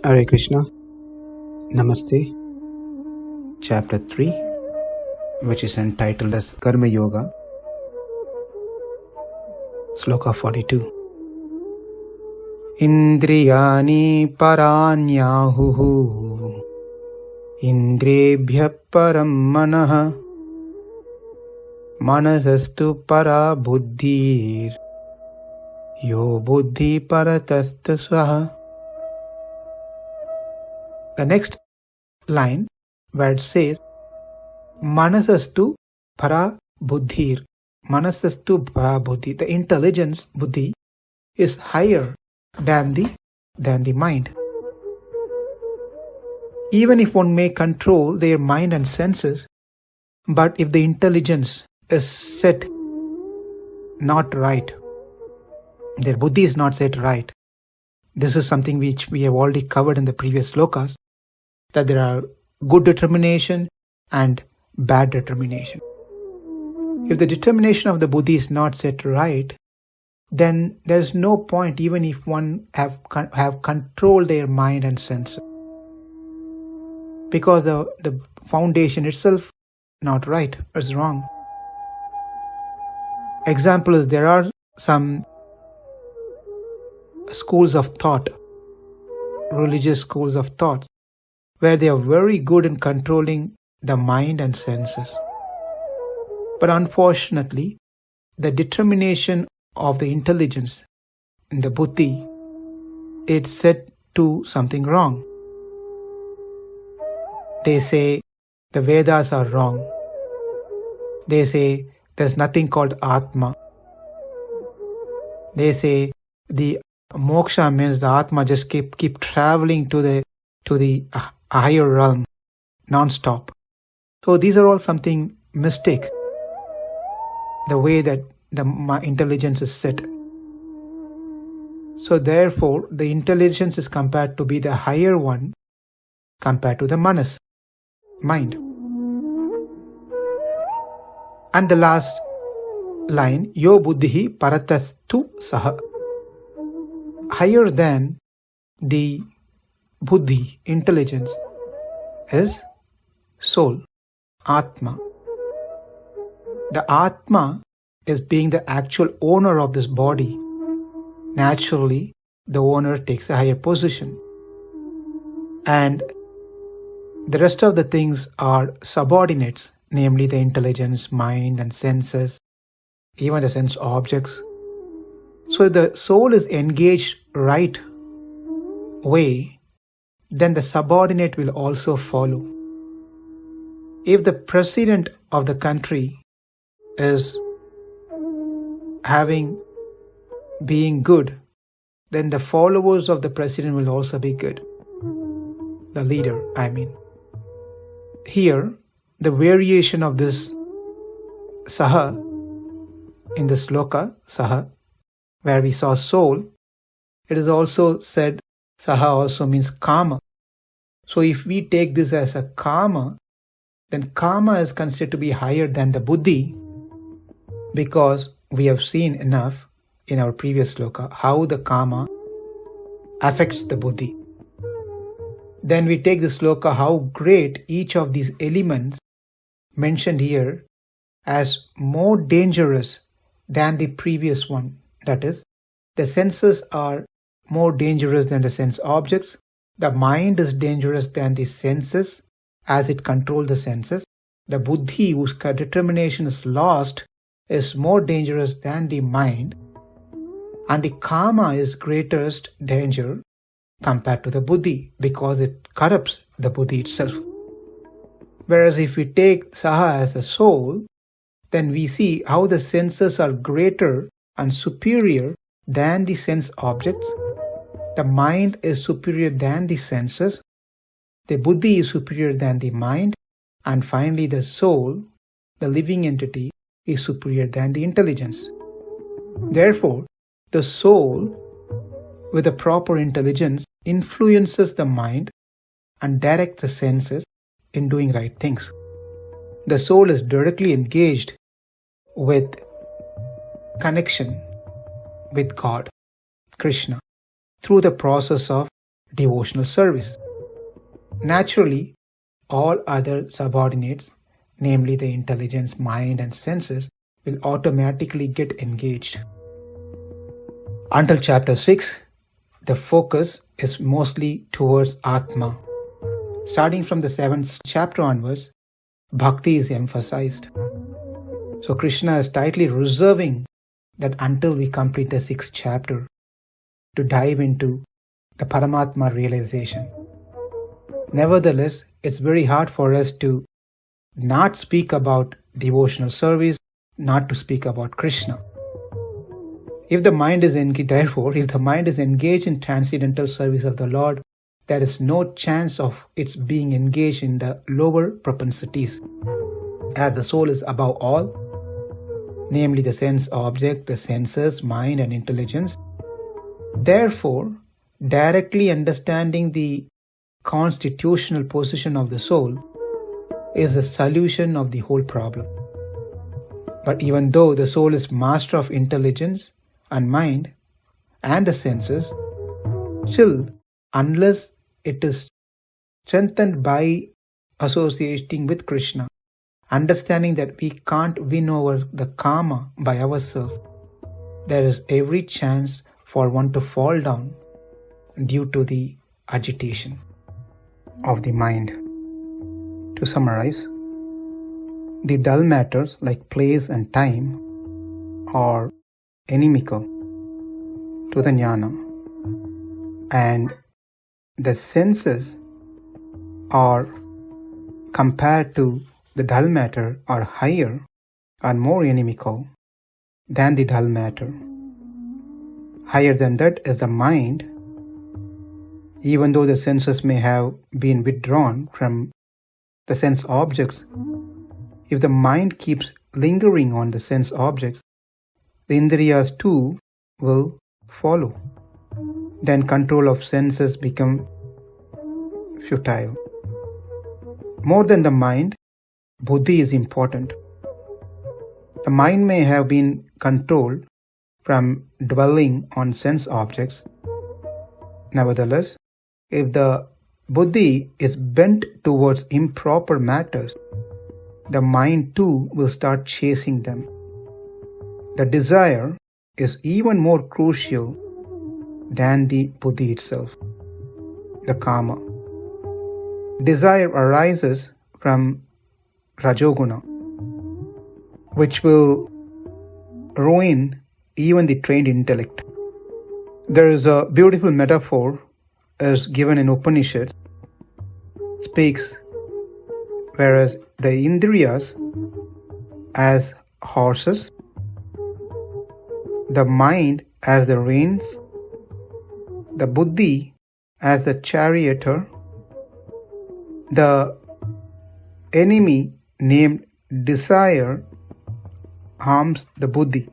Hare Krishna. Namaste. Chapter 3, which is entitled as Karma Yoga. Sloka 42. Indriyāṇi parāṇyahuhu indriyebhyaḥ paraṁ manaḥ manasastu parā buddhir yo buddhi paratas svaha. The next line where it says manasastu parā buddhir, manasastu parā buddhi, the intelligence buddhi is higher than the mind. Even if one may control their mind and senses, but if the intelligence is set not right, their buddhi is not set right. This is something which we have already covered in the previous slokas, that there are good determination and bad determination. If the determination of the buddhi is not set right, then there is no point even if one have controlled their mind and senses, because the foundation itself not right, is wrong. Example is, there are some schools of thought, religious schools of thought, where they are very good in controlling the mind and senses. But unfortunately, the determination of the intelligence in the buddhi, it's set to something wrong. They say the Vedas are wrong. They say there's nothing called Atma. They say the moksha means the Atma just keep traveling to the higher realm non-stop. So these are all something mistake, the way that the intelligence is set. So therefore, the intelligence is compared to be the higher one compared to the manas, mind. And the last line, yo buddhihi paratas tu saha, higher than the buddhi, intelligence, is soul, atma. The atma is being the actual owner of this body. Naturally, the owner takes a higher position. And the rest of the things are subordinates, namely the intelligence, mind and senses, even the sense objects. So if the soul is engaged right way, then the subordinate will also follow. If the president of the country is being good, then the followers of the president will also be good. The leader, I mean. Here, the variation of this saha in the sloka, saha, where we saw soul, it is also said saha also means kama. So if we take this as a kama, then kama is considered to be higher than the buddhi, because we have seen enough in our previous sloka how the kama affects the buddhi. Then we take the sloka how great each of these elements mentioned here as more dangerous than the previous one. That is, the senses are more dangerous than the sense objects. The mind is dangerous than the senses as it controls the senses. The buddhi, whose determination is lost, is more dangerous than the mind. And the kama is greatest danger compared to the buddhi, because it corrupts the buddhi itself. Whereas if we take saha as a soul, then we see how the senses are greater and superior than the sense objects. The mind is superior than the senses. The buddhi is superior than the mind. And finally, the soul, the living entity, is superior than the intelligence. Therefore, the soul, with a proper intelligence, influences the mind and directs the senses in doing right things. The soul is directly engaged with connection with God, Krishna, through the process of devotional service. Naturally, all other subordinates, namely the intelligence, mind and senses, will automatically get engaged. Until chapter 6, the focus is mostly towards Atma. Starting from the 7th chapter onwards, Bhakti is emphasized. So Krishna is tightly reserving that until we complete the 6th chapter to dive into the Paramatma realization. Nevertheless, it's very hard for us to not speak about devotional service, not to speak about Krishna. If the mind is engaged in transcendental service of the Lord, there is no chance of its being engaged in the lower propensities, as the soul is above all, namely the sense object, the senses, mind and intelligence. Therefore, directly understanding the constitutional position of the soul is the solution of the whole problem. But even though the soul is master of intelligence and mind and the senses, still, unless it is strengthened by associating with Krishna, understanding that we can't win over the karma by ourselves, there is every chance for one to fall down due to the agitation of the mind. To summarize, the dull matters like place and time are inimical to the jnana, and the senses are, compared to the dull matter, are higher and more inimical than the dull matter. Higher than that is the mind. Even though the senses may have been withdrawn from the sense objects, if the mind keeps lingering on the sense objects, the indriyas too will follow. Then control of senses become futile. More than the mind, buddhi is important. The mind may have been controlled from dwelling on sense objects. Nevertheless, if the buddhi is bent towards improper matters, the mind too will start chasing them. The desire is even more crucial than the buddhi itself, the kama. Desire arises from rajoguna, which will ruin even the trained intellect. There is a beautiful metaphor is given in Upanishad, speaks, whereas the indriyas as horses, the mind as the reins, the buddhi as the charioteer, the enemy named desire harms the buddhi.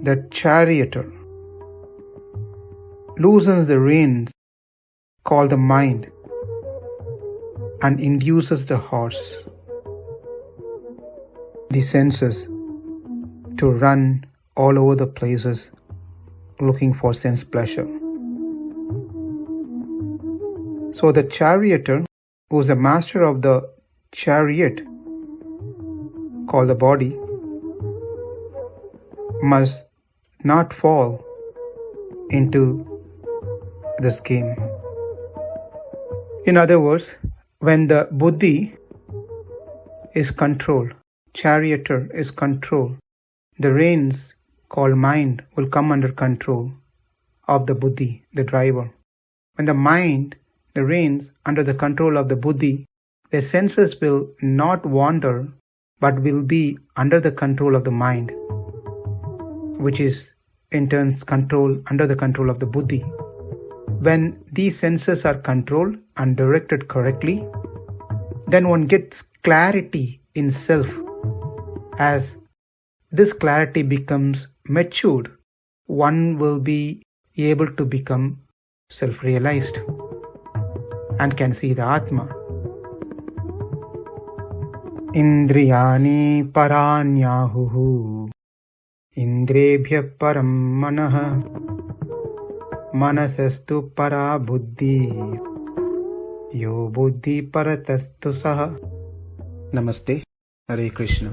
The charioteer loosens the reins called the mind and induces the horse, the senses, to run all over the places looking for sense pleasure. So the charioteer, who is the master of the chariot called the body, must not fall into this game. In other words, when the buddhi is controlled, charioteer is controlled, the reins called mind will come under control of the buddhi, the driver. When the mind, the reins under the control of the buddhi, the senses will not wander but will be under the control of the mind, which is in turn under the control of the buddhi. When these senses are controlled and directed correctly, then one gets clarity in self. As this clarity becomes matured, one will be able to become self-realized and can see the Atma. Indriyāṇi parāṇyahuhu indriyebhyaḥ paraṁ manaḥ manasastu parā buddhir, yo buddhi paratastu saha. Namaste. Hare Krishna.